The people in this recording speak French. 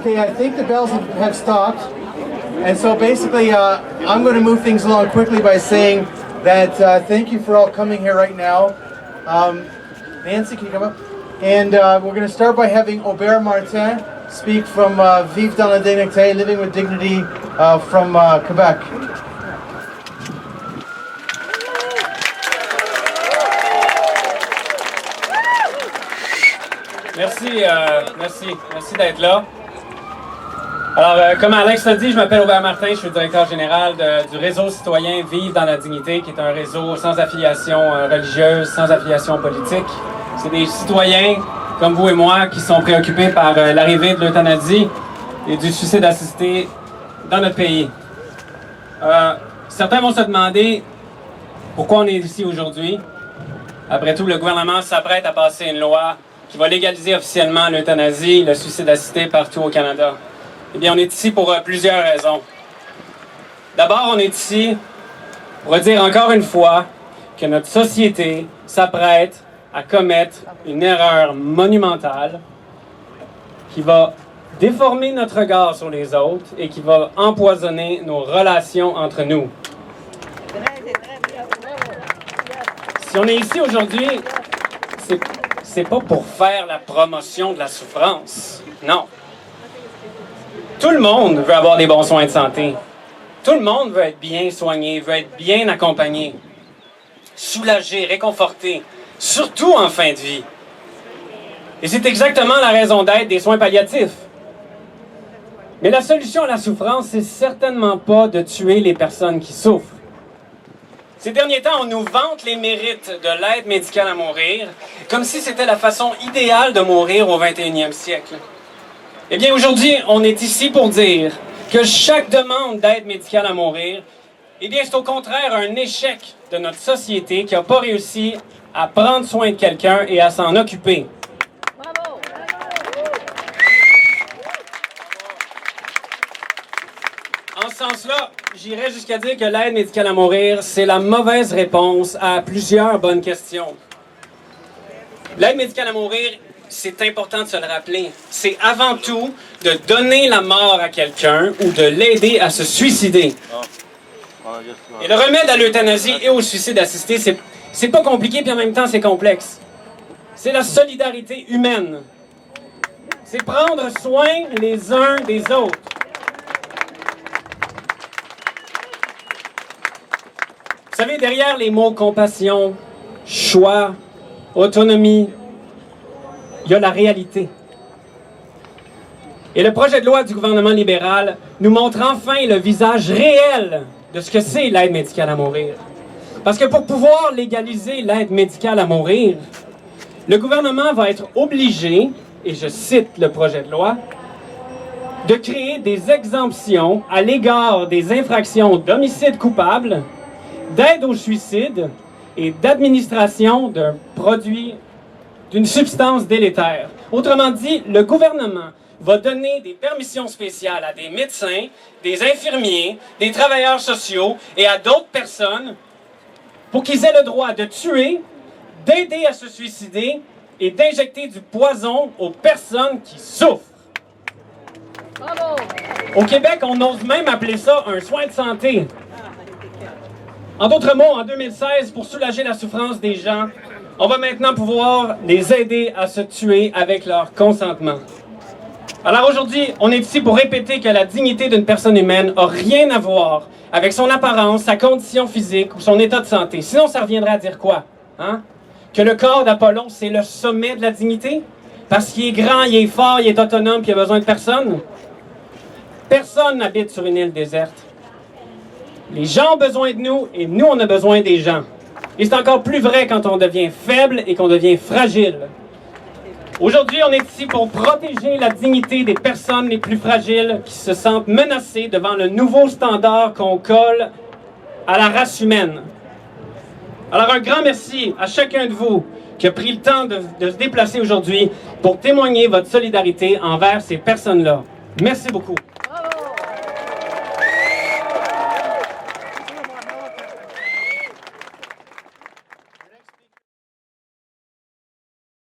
Okay, I think the bells have stopped. And so basically, I'm going to move things along quickly by saying that thank you for all coming here right now. Nancy, can you come up? And we're going to start by having Aubert Martin speak from Vivre dans la dignité, Living with Dignity from Quebec. Merci d'être là. Alors, comme Alex l'a dit, je m'appelle Aubert Martin, je suis le directeur général du réseau citoyen Vivre dans la dignité, qui est un réseau sans affiliation religieuse, sans affiliation politique. C'est des citoyens, comme vous et moi, qui sont préoccupés par l'arrivée de l'euthanasie et du suicide assisté dans notre pays. Certains vont se demander pourquoi on est ici aujourd'hui. Après tout, le gouvernement s'apprête à passer une loi qui va légaliser officiellement l'euthanasie, le suicide assisté partout au Canada. Eh bien, on est ici pour plusieurs raisons. D'abord, on est ici pour dire encore une fois que notre société s'apprête à commettre une erreur monumentale qui va déformer notre regard sur les autres et qui va empoisonner nos relations entre nous. Si on est ici aujourd'hui, c'est pas pour faire la promotion de la souffrance. Non. Tout le monde veut avoir des bons soins de santé. Tout le monde veut être bien soigné, veut être bien accompagné, soulagé, réconforté, surtout en fin de vie. Et c'est exactement la raison d'être des soins palliatifs. Mais la solution à la souffrance, c'est certainement pas de tuer les personnes qui souffrent. Ces derniers temps, on nous vante les mérites de l'aide médicale à mourir, comme si c'était la façon idéale de mourir au 21e siècle. Eh bien, aujourd'hui, on est ici pour dire que chaque demande d'aide médicale à mourir, eh bien, c'est au contraire un échec de notre société qui n'a pas réussi à prendre soin de quelqu'un et à s'en occuper. Bravo! En ce sens-là, j'irais jusqu'à dire que l'aide médicale à mourir, c'est la mauvaise réponse à plusieurs bonnes questions. L'aide médicale à mourir, c'est important de se le rappeler. C'est avant tout de donner la mort à quelqu'un ou de l'aider à se suicider. Et le remède à l'euthanasie et au suicide assisté, c'est pas compliqué puis en même temps c'est complexe. C'est la solidarité humaine. C'est prendre soin les uns des autres. Vous savez, derrière les mots compassion, choix, autonomie, il y a la réalité. Et le projet de loi du gouvernement libéral nous montre enfin le visage réel de ce que c'est l'aide médicale à mourir. Parce que pour pouvoir légaliser l'aide médicale à mourir, le gouvernement va être obligé, et je cite le projet de loi, de créer des exemptions à l'égard des infractions d'homicide coupable, d'aide au suicide et d'administration d'un produit, d'une substance délétère. Autrement dit, le gouvernement va donner des permissions spéciales à des médecins, des infirmiers, des travailleurs sociaux et à d'autres personnes pour qu'ils aient le droit de tuer, d'aider à se suicider et d'injecter du poison aux personnes qui souffrent. Bravo! Au Québec, on ose même appeler ça un soin de santé. En d'autres mots, en 2016, pour soulager la souffrance des gens, on va maintenant pouvoir les aider à se tuer avec leur consentement. Alors aujourd'hui, on est ici pour répéter que la dignité d'une personne humaine n'a rien à voir avec son apparence, sa condition physique ou son état de santé. Sinon, ça reviendrait à dire quoi? Hein? Que le corps d'Apollon, c'est le sommet de la dignité? Parce qu'il est grand, il est fort, il est autonome, puis il a besoin de personne? Personne n'habite sur une île déserte. Les gens ont besoin de nous et nous, on a besoin des gens. Et c'est encore plus vrai quand on devient faible et qu'on devient fragile. Aujourd'hui, on est ici pour protéger la dignité des personnes les plus fragiles qui se sentent menacées devant le nouveau standard qu'on colle à la race humaine. Alors un grand merci à chacun de vous qui a pris le temps de se déplacer aujourd'hui pour témoigner votre solidarité envers ces personnes-là. Merci beaucoup.